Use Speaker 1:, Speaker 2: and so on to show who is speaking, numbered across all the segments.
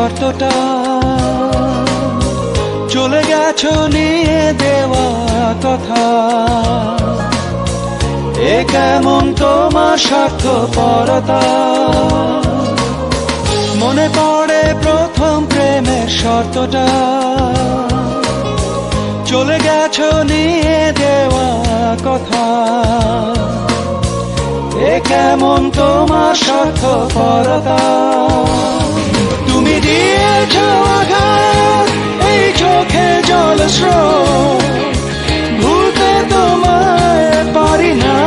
Speaker 1: শর্তটা, চলে গেছো নিয়ে দেওয়া কথা। এ কেমন তোমার স্বার্থপরতা। মনে পড়ে প্রথম প্রেমের শর্তটা, চলে গেছো নিয়ে দেওয়া কথা। এ কেমন তোমার স্বার্থপরতা। তুমি দিয়েছো আঘাত, এই চোখে জলস্রোত, ভুলতে তোমায় পারি না।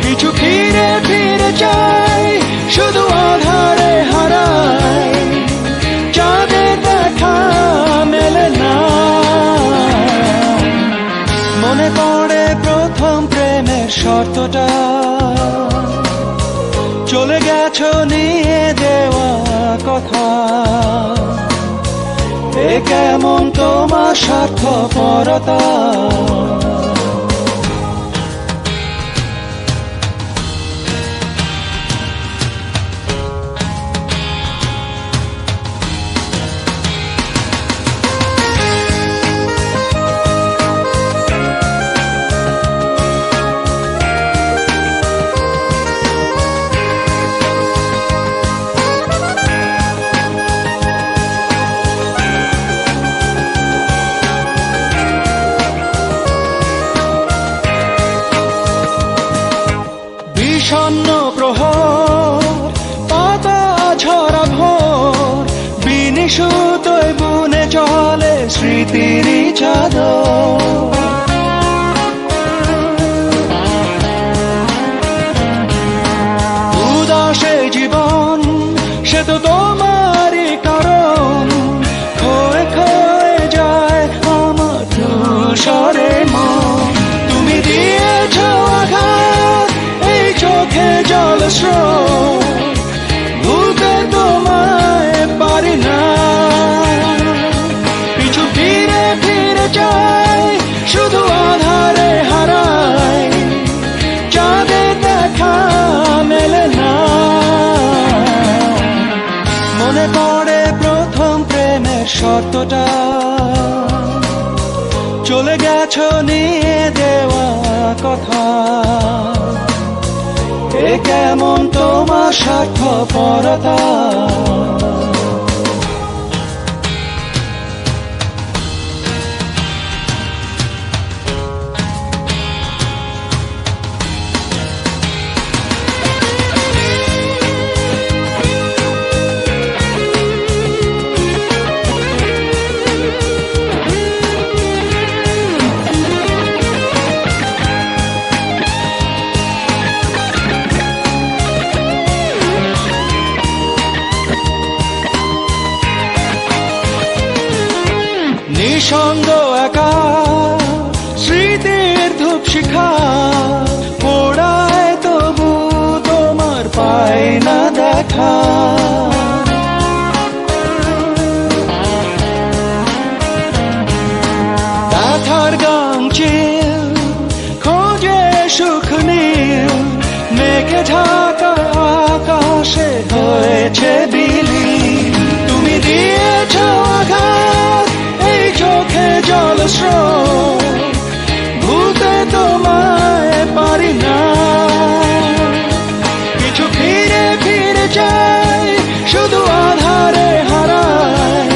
Speaker 1: কিছু ফিরে ফিরে চাই, শুধু আধারে হারাই, চাঁদের দেখা মেলে না। মনে পড়ে প্রথম প্রেমের শর্তটা, চলে গেছো নিয়ে দেওয়া কথা। এ কেমন তোমার স্বার্থপরতা। বিষণ্ণ প্রহর, পাতা ঝরা ভোর, বিনিশুতোয় বুনে চলে স্মৃতির চাদর। উদাসে জীবন, সে তো তোমারই কারণ। খয়ে খয়ে যায় আমার ধূসরে মন। তুমি দিয়েছো আঘাত, এই চোখে জলস্রোত, ভুলতে তোমায় পারি না। কিছু ফিরে ফিরে চাই, শুধু আধারে হারাই, চাঁদের দেখা মেলে না। মনে পড়ে প্রথম প্রেমের শর্তটা, চলে গেছো নিয়ে দেওয়া কথা। এ কেমন তোমার স্বার্থপরতা। নিঃসঙ্গ একা স্মৃতির ধূপ শিখা, পোড়ায় তবু তোমার পাই না দেখা। ব্যথার গাংচিল খোঁজে সুখ নীল, মেঘে ঢাকা আকাশে হয়েছে বিলীন। তুমি দিয়েছো আঘাত, এই চোখে জলস্রোত, ভুলতে তোমায় পারি না। কিছু ফিরে ফিরে চাই, শুধু আধারে হারাই,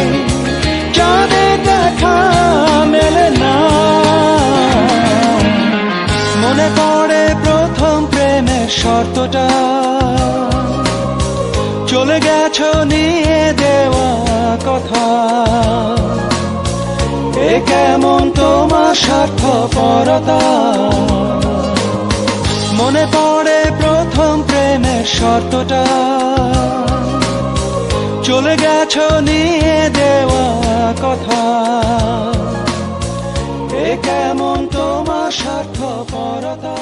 Speaker 1: চাঁদের দেখা মেলে না। মনে পড়ে প্রথম প্রেমের শর্তটা, চলে গেছো নিয়ে দেওয়া কথা। এ কেমন তোমার স্বার্থপরতা। মনে পড়ে প্রথম প্রেমের শর্তটা, চলে গেছো নিয়ে দেওয়া কথা। এ কেমন তোমার স্বার্থপরতা।